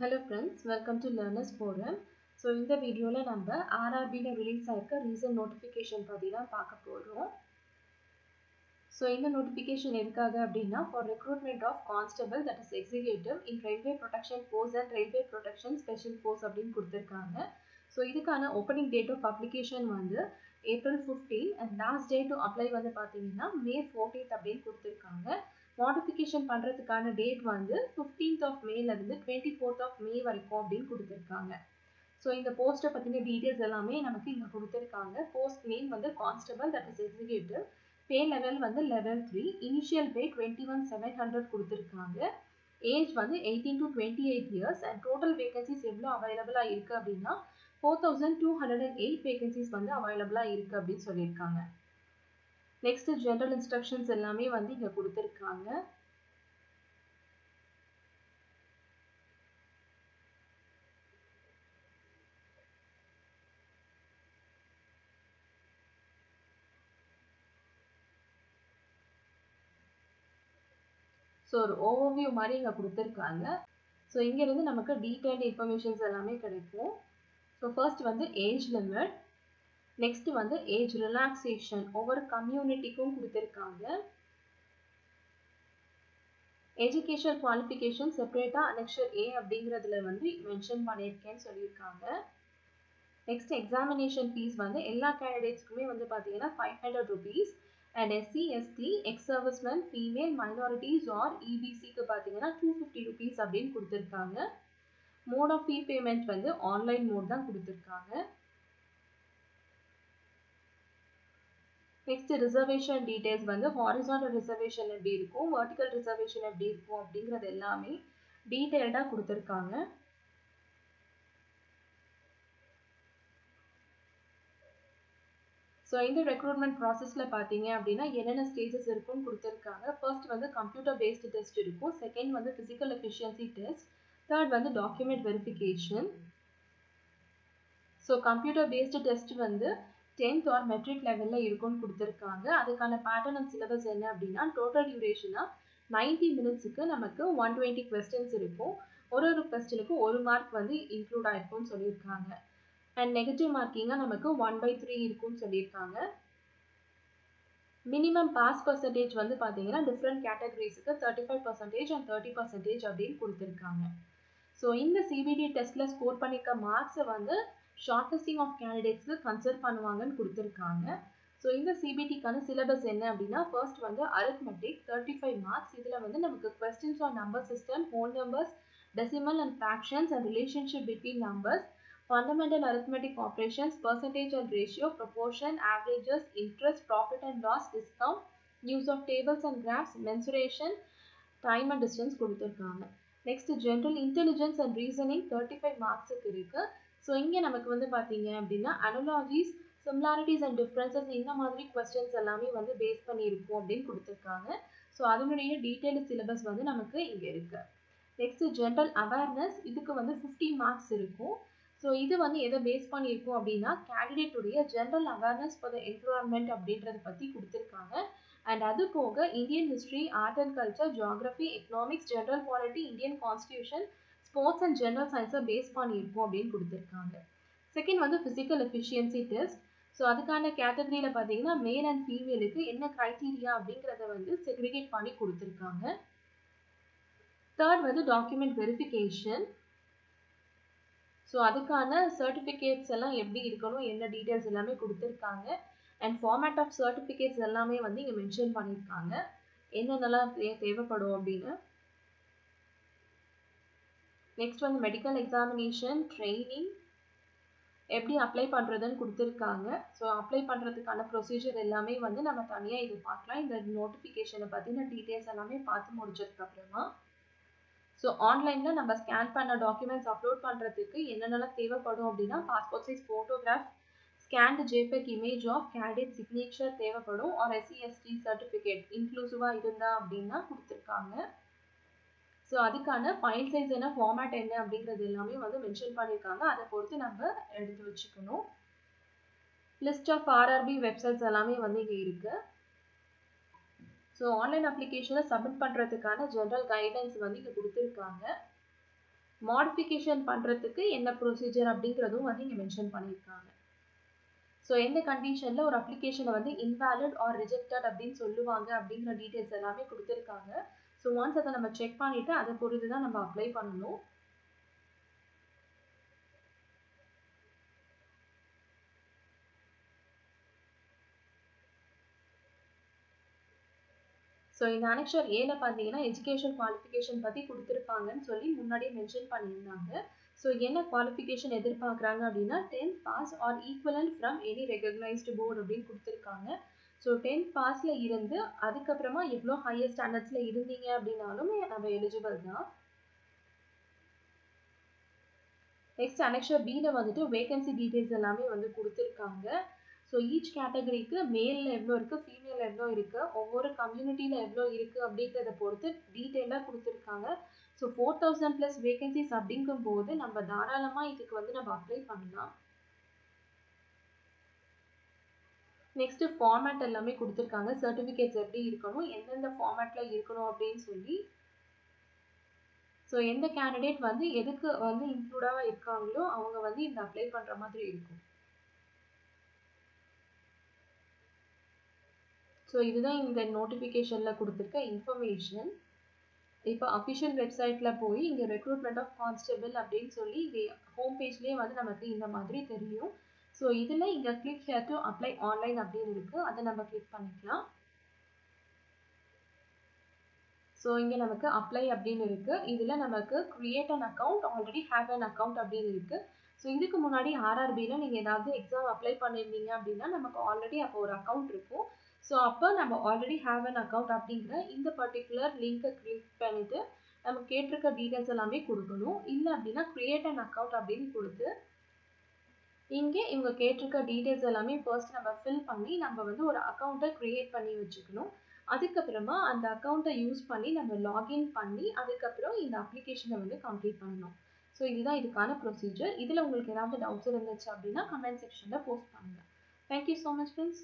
Hello friends, welcome to Learners Forum. So இந்த வீடியோல நம்ம RRBல ரிலீஸ் ஆயிருக்க recent notification பத்தி தான் பார்க்க போறோம். So இந்த notification எதுக்காக அப்படின்னா for recruitment of constable that is executive in railway protection force and railway protection special force அப்படின்னு கொடுத்திருக்காங்க. So இதுக்கான opening date of application வந்து April 15 and last date to apply வந்து பாத்தீங்கன்னா May 14th அப்படின்னு கொடுத்திருக்காங்க. Modification பண்றதுக்கான டேட் வந்து 15th of May ல இருந்து 24th of May வரைக்கும் அப்படின்னு கொடுத்திருக்காங்க. ஸோ இந்த போஸ்ட்டை பற்றின டீட்டெயில்ஸ் எல்லாமே நமக்கு இங்கே கொடுத்துருக்காங்க. போஸ்ட் நேம் வந்து constable that is executive. Pay level வந்து லெவல் 3. இனிஷியல் பே 21,700 கொடுத்துருக்காங்க. ஏஜ் வந்து 18 to 28 years and total vacancies எவ்வளோ அவைலபிளாக இருக்குது அப்படின்னா 4,208 வேகன்சிஸ் வந்து அவைலபிளாக இருக்குது அப்படின்னு சொல்லியிருக்காங்க. நெக்ஸ்ட் ஜெனரல் இன்ஸ்ட்ரக்ஷன்ஸ் எல்லாமே வந்து இங்கே கொடுத்துருக்காங்க. ஸோ ஒரு ஓவர்வியூ மாதிரி இங்கே கொடுத்துருக்காங்க. ஸோ இங்கேருந்து நமக்கு டீட்டெயில்டு இன்ஃபர்மேஷன்ஸ் எல்லாமே கிடைக்கும். ஸோ ஃபர்ஸ்ட் வந்து ஏஜ் லிமிட், நெக்ஸ்ட் வந்து ஏஜ் ரிலாக்ஸேஷன் ஒவ்வொரு கம்யூனிட்டிக்கும் கொடுத்துருக்காங்க. எஜுகேஷன் குவாலிஃபிகேஷன் செப்பரேட்டாக அனெக்ஷர் ஏ அப்படிங்கிறதுல வந்து மென்ஷன் பண்ணியிருக்கேன்னு சொல்லியிருக்காங்க. நெக்ஸ்ட் எக்ஸாமினேஷன் ஃபீஸ் வந்து எல்லா கேண்டிடேட்ஸ்க்குமே வந்து பார்த்தீங்கன்னா 500 rupees and SC, ST, ex-servicemen, female, minorities or EBCக்கு பார்த்தீங்கன்னா 250 rupees அப்படின்னு கொடுத்துருக்காங்க. மோட் ஆஃப் ஃபீ பேமெண்ட் வந்து ஆன்லைன் மோட் தான் கொடுத்துருக்காங்க. நெக்ஸ்ட் ரிசர்வேஷன் டீடைல்ஸ் வந்து ஹாரிசான்டல் ரிசர்வேஷன் எப்படி இருக்கும், வெர்டிக்கல் ரிசர்வேஷன் எப்படி இருக்கும் அப்படிங்கிறது எல்லாமே டீடைல்டாக கொடுத்துருக்காங்க. ஸோ இந்த ரெக்ரூட்மெண்ட் ப்ராசஸில் பார்த்தீங்க அப்படின்னா என்னென்ன ஸ்டேஜஸ் இருக்குன்னு கொடுத்துருக்காங்க. ஃபர்ஸ்ட் வந்து கம்ப்யூட்டர் பேஸ்டு டெஸ்ட் இருக்கும், செகண்ட் வந்து ஃபிசிக்கல் எஃபிஷியன்சி டெஸ்ட், தேர்ட் வந்து document verification. So computer based test வந்து 10th ஆர் மெட்ரிக் லெவலில் இருக்குன்னு கொடுத்துருக்காங்க. அதுக்கான பேட்டர்ன் அண்ட் சிலபஸ் என்ன அப்படின்னா டோட்டல் டியூரேஷனாக 90 மினிட்ஸுக்கு நமக்கு 120 கொஸ்டின்ஸ் இருக்கும். ஒரு கொஸ்டினுக்கு 1 மார்க் வந்து இன்க்ளூட் ஆயிருக்கும்னு சொல்லியிருக்காங்க. அண்ட் நெகட்டிவ் மார்க்கிங்காக நமக்கு 1/3 இருக்குன்னு சொல்லியிருக்காங்க. மினிமம் பாஸ் பர்சன்டேஜ் வந்து பார்த்தீங்கன்னா டிஃப்ரெண்ட் கேட்டகரிஸுக்கு 35% அண்ட் 30% அப்படின்னு கொடுத்துருக்காங்க. ஸோ இந்த சிபிடி டெஸ்ட்டில் ஸ்கோர் பண்ணியிருக்க மார்க்ஸை வந்து ஷார்ட் லிஸ்டிங் ஆஃப் கேண்டிடேட்ஸ்க்கு கன்சிடர் பண்ணுவாங்கன்னு கொடுத்துருக்காங்க. ஸோ இந்த சிபிடிக்கான சிலபஸ் என்ன அப்படின்னா ஃபர்ஸ்ட் வந்து அரித்மெட்டிக் 35 மார்க்ஸ். இதில் வந்து நமக்கு questions on number system, whole numbers, decimal and fractions and relationship between numbers, fundamental arithmetic operations, percentage and ratio, proportion, averages, interest, profit and loss, discount, use of tables and graphs, mensuration, time and distance கொடுத்துருக்காங்க. Next general intelligence and reasoning 35 மார்க்ஸுக்கு இருக்கு. So இங்கே நமக்கு வந்து பார்த்தீங்க அப்படின்னா அனலாஜிஸ், similarities and differences இந்த மாதிரி questions எல்லாமே வந்து பேஸ் பண்ணி இருக்கும் அப்படின்னு கொடுத்துருக்காங்க. ஸோ அதனுடைய டீட்டெயில் சிலபஸ் வந்து நமக்கு இங்கே இருக்கு. நெக்ஸ்ட் ஜென்ரல் அவேர்னஸ், இதுக்கு வந்து 50 மார்க்ஸ் இருக்கும். ஸோ இது வந்து எதை பேஸ் பண்ணியிருக்கோம் அப்படின்னா கேண்டிடேட்டுடைய general awareness for the environment அப்படின்றத பற்றி கொடுத்துருக்காங்க. அண்ட் அது போக Indian history, art and culture, geography, economics, general polity, Indian constitution, sports and general சயின்ஸை பேஸ் பண்ணியிருக்கோம் அப்படின்னு கொடுத்துருக்காங்க. செகண்ட் வந்து ஃபிசிக்கல் எஃபிஷியன்சி டெஸ்ட். ஸோ அதுக்கான கேட்டகரியில் பார்த்தீங்கன்னா மேல் அண்ட் ஃபீமேலுக்கு என்ன க்ரைட்டீரியா அப்படிங்கிறத வந்து செக்ரிகேட் பண்ணி கொடுத்துருக்காங்க. தேர்ட் வந்து டாக்குமெண்ட் வெரிஃபிகேஷன். ஸோ அதுக்கான சர்டிஃபிகேட்ஸ் எல்லாம் எப்படி இருக்கணும், என்ன டீட்டெயில்ஸ் எல்லாமே கொடுத்துருக்காங்க. அண்ட் ஃபார்மேட் ஆஃப் சர்டிஃபிகேட்ஸ் எல்லாமே வந்து இங்கே மென்ஷன் பண்ணியிருக்காங்க என்னென்னலாம் தேவைப்படும் அப்படின்னு. நெக்ஸ்ட் வந்து மெடிக்கல் எக்ஸாமினேஷன், ட்ரைனிங் எப்படி அப்ளை பண்ணுறதுன்னு கொடுத்துருக்காங்க. ஸோ அப்ளை பண்ணுறதுக்கான ப்ரொசீஜர் எல்லாமே வந்து நம்ம தனியாக இது பார்க்கலாம். இந்த நோட்டிஃபிகேஷனை பற்றின டீட்டெயில்ஸ் எல்லாமே பார்த்து முடிச்சதுக்கப்புறமா ஸோ ஆன்லைனில் நம்ம ஸ்கேன் பண்ண டாக்குமெண்ட்ஸ் அப்லோட் பண்ணுறதுக்கு என்னென்னலாம் தேவைப்படும் அப்படின்னா passport size photograph, scanned JPEG image of candidate signature தேவைப்படும். ஆர் SC, ST சர்டிஃபிகேட் இன்க்ளூசிவாக இருந்தால் அப்படின்னா கொடுத்துருக்காங்க. ஸோ அதுக்கான ஃபைல் சைஸ் என்ன, ஃபார்மேட் என்ன அப்படிங்கிறது எல்லாமே வந்து மென்ஷன் பண்ணியிருக்காங்க. அதை பொறுத்து நம்ம எடுத்து வச்சுக்கணும். லிஸ்ட் ஆஃப் RRB வெப்சைட்ஸ் எல்லாமே வந்து இங்கே இருக்குது. ஸோ ஆன்லைன் அப்ளிகேஷனை சப்மிட் பண்ணுறதுக்கான ஜென்ரல் கைட்லைன்ஸ் வந்து இங்கே கொடுத்துருக்காங்க. மாடிஃபிகேஷன் பண்ணுறதுக்கு என்ன ப்ரொசீஜர் அப்படிங்கிறதும் வந்து இங்கே மென்ஷன் பண்ணியிருக்காங்க. ஸோ எந்த கண்டிஷனில் ஒரு அப்ளிகேஷனை வந்து இன்வேலிட் ஆர் ரிஜெக்டட் அப்படின்னு சொல்லுவாங்க அப்படிங்கிற டீட்டெயில்ஸ் எல்லாமே கொடுத்துருக்காங்க. ஸோ ஒன்ஸ் அதை நம்ம செக் பண்ணிவிட்டு அதை பொறுத்து தான் நம்ம அப்ளை பண்ணணும். ஸோ இந்த அனெக்சர் ஏல பார்த்தீங்கன்னா எஜுகேஷன் குவாலிஃபிகேஷன் பற்றி கொடுத்துருப்பாங்கன்னு சொல்லி முன்னாடியே மென்ஷன் பண்ணியிருந்தாங்க. ஸோ என்ன குவாலிஃபிகேஷன் எதிர்பார்க்குறாங்க அப்படின்னா 10th pass or equivalent from any recognised board அப்படின்னு கொடுத்துருக்காங்க. ஸோ 10th பாஸில் இருந்து அதுக்கப்புறமா எவ்வளோ ஹையர் ஸ்டாண்டர்ட்ஸில் இருந்தீங்க அப்படின்னாலும் நம்ம எலிஜிபிள் தான். நெக்ஸ்ட் அனெக்சர் பியில் வந்துட்டு வேகன்சி டீட்டெயில்ஸ் எல்லாமே வந்து கொடுத்துருக்காங்க. ஸோ ஈச் கேட்டகரிக்கு மேலில் எவ்வளோ இருக்குது, ஃபீமேலில் எவ்வளோ இருக்குது, ஒவ்வொரு கம்யூனிட்டியில் எவ்வளோ இருக்குது அப்படிங்கிறத பொறுத்து டீட்டெயிலாக கொடுத்துருக்காங்க. ஸோ 4000+ வேகன்சிஸ் அப்படிங்கும் போது நம்ம தாராளமாக இதுக்கு வந்து நம்ம அப்ளை பண்ணலாம். நெக்ஸ்ட் ஃபார்மேட் எல்லாமே கொடுத்துருக்காங்க. சர்டிஃபிகேட்ஸ் எப்படி இருக்கணும், எந்தெந்த ஃபார்மேட்டில் இருக்கணும் அப்படின்னு சொல்லி. ஸோ எந்த கேண்டிடேட் வந்து எதுக்கு வந்து இன்க்ளூடாக இருக்காங்களோ அவங்க வந்து இந்த அப்ளை பண்ணுற மாதிரி இருக்கும். ஸோ இதுதான் இந்த நோட்டிஃபிகேஷனில் கொடுத்துருக்க இன்ஃபர்மேஷன். இப்போ அஃபிஷியல் வெப்சைட்டில் போய் இங்கே ரெக்ரூட்மெண்ட் ஆஃப் கான்ஸ்டபிள் அப்படின்னு சொல்லி இங்கே ஹோம் பேஜ்லேயே வந்து நமக்கு இந்த மாதிரி தெரியும். ஸோ இதில் இங்கே click here to apply online அப்படின்னு இருக்குது, அதை நம்ம கிளிக் பண்ணிக்கலாம். ஸோ இங்கே நமக்கு அப்ளை அப்படின்னு இருக்குது. இதில் நமக்கு create an account, already have an account அப்படின்னு இருக்குது. ஸோ இதுக்கு முன்னாடி ஆர்ஆர்பியில் நீங்கள் ஏதாவது எக்ஸாம் அப்ளை பண்ணியிருந்தீங்க அப்படின்னா நமக்கு ஆல்ரெடி அப்போ ஒரு அக்கௌண்ட் இருக்கும். ஸோ அப்போ நம்ம ஆல்ரெடி ஹேவ் அன் அக்கௌண்ட் அப்படிங்கிற இந்த பர்டிகுலர் லிங்க்கை கிளிக் பண்ணிவிட்டு நம்ம கேட்டிருக்க டீட்டெயில்ஸ் எல்லாமே கொடுக்கணும். இல்லை அப்படின்னா கிரியேட் அன் அக்கௌண்ட் அப்படின்னு கொடுத்து இங்கே இவங்க கேட்டிருக்க டீட்டெயில்ஸ் எல்லாமே ஃபர்ஸ்ட் நம்ம ஃபில் பண்ணி நம்ம வந்து ஒரு அக்கௌண்ட்டை க்ரியேட் பண்ணி வச்சுக்கணும். அதுக்கப்புறமா அந்த அக்கௌண்ட்டை யூஸ் பண்ணி நம்ம லாகின் பண்ணி அதுக்கப்புறம் இந்த அப்ளிகேஷனை வந்து கம்ப்ளீட் பண்ணணும். ஸோ இதுதான் இதுக்கான ப்ரொசீஜர். இதில் உங்களுக்கு ஏதாவது டவுட்ஸ் இருந்துச்சு அப்படின்னா கமெண்ட் செக்ஷனில் போஸ்ட் பண்ணுங்கள். Thank you so much friends.